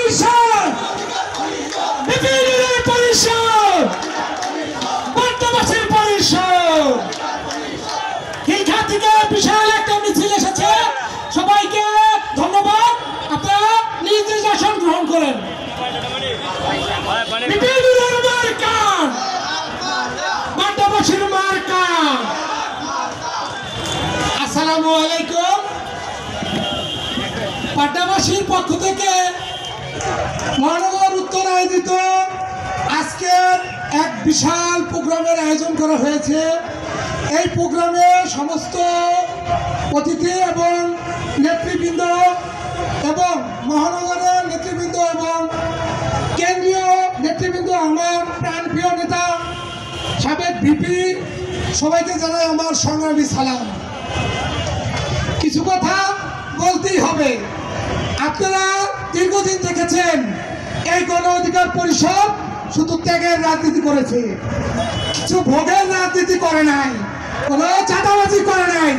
পরিষদ, বিপিনুরের পরিষদ, পাট্টাবাসীর পরিষদ, এইখান থেকে বিশাল একটা মিছিল এসেছে। সবাইকে ধন্যবাদ। আপনারা নিজ নিজ আসন গ্রহণ করেন। বিপিনুরের মার্কা, পাট্টাবাসীর মার্কা। আসসালামু আলাইকুম। পাট্টাবাসীর পক্ষ থেকে মহানগর উত্তর আয়োজিত আজকের এক বিশাল প্রোগ্রামের আয়োজন করা হয়েছে। এই প্রোগ্রামে সমস্ত অতিথি এবং নেতৃবৃন্দ এবং মহানগরের নেতৃবৃন্দ এবং কেন্দ্রীয় নেতৃবৃন্দ, আমার প্রাণপ্রিয় নেতা সাবেক ভিপি, সবাইকে জানাই আমার সংগ্রামী সালাম। কিছু কথা বলতেই হবে। আপনারা দীর্ঘদিন দেখেছেন এই গণ অধিকার পরিষদ শুধু ত্যাগের রাজনীতি করেছে, কিছু ভোগের রাজনীতি করে নাই, কোনো চাঁদাবাজি করে নাই,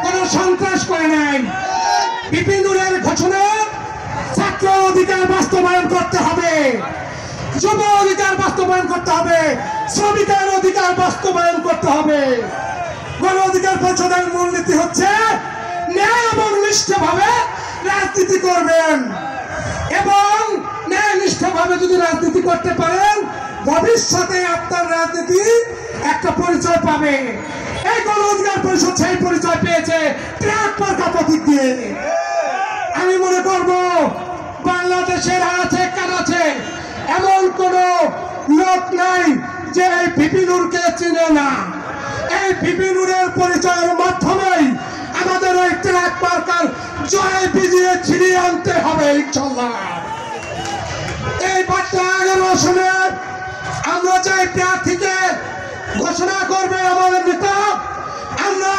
কোনো সন্ত্রাস করে নাই। বিপিনুরের ঘোষণা ছাত্র অধিকার বাস্তবায়ন করতে হবে, যুব অধিকার বাস্তবায়ন করতে হবে, শ্রমিকের অধিকার বাস্তবায়ন করতে হবে। গণ অধিকার পরিষদের মূলনীতি হচ্ছে ন্যায় এবং নিষ্ঠভাবে রাজনীতি করবেন, এবং ন্যায় নিষ্ঠভাবে যদি রাজনীতি করতে পারেন ভবিষ্যতে আপনার রাজনীতি একটা পরিচয় পাবে। এই গণ অধিকার পরিষদ সেই পরিচয় পেয়েছে ট্রাক মার্কা প্রতীক দিয়ে। আমি মনে করব বাংলাদেশের আছে কানাচে এমন কোন লোক নাই যে এই বিপিনুরকে চিনে না। এই বিপিনুরের পরিচয়ের মাধ্যমেই আমাদের ওই ট্রাক মার্কার জয় বিজয়ে ছিনিয়ে আনতে হবে ইনশাআল্লাহ। এই 11 আসনে আমরা চাই প্রার্থীকে ঘোষণা করবে আমাদের নেতা। আমরা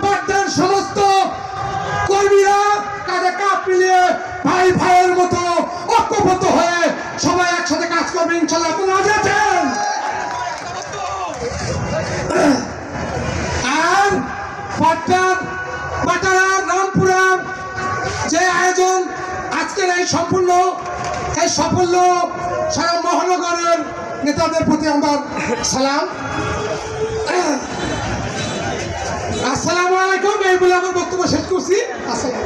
বাড্ডার সমস্ত কর্মীরা কাঁধে কাঁধ মিলিয়ে ভাই ভাইয়ের মতো ঐক্যবদ্ধ হয়ে সবাই একসাথে কাজ করবে ইনশাআল্লাহ। আপনারা আছেন? আর বাটারা রামপুরা যে আয়োজন আজকের এই সাফল্য সারা মহানগরের নেতাদের প্রতি আমার সালাম। আসসালামু আলাইকুম। এই বলে আমার বক্তব্য শেষ করছি। আসসালাম।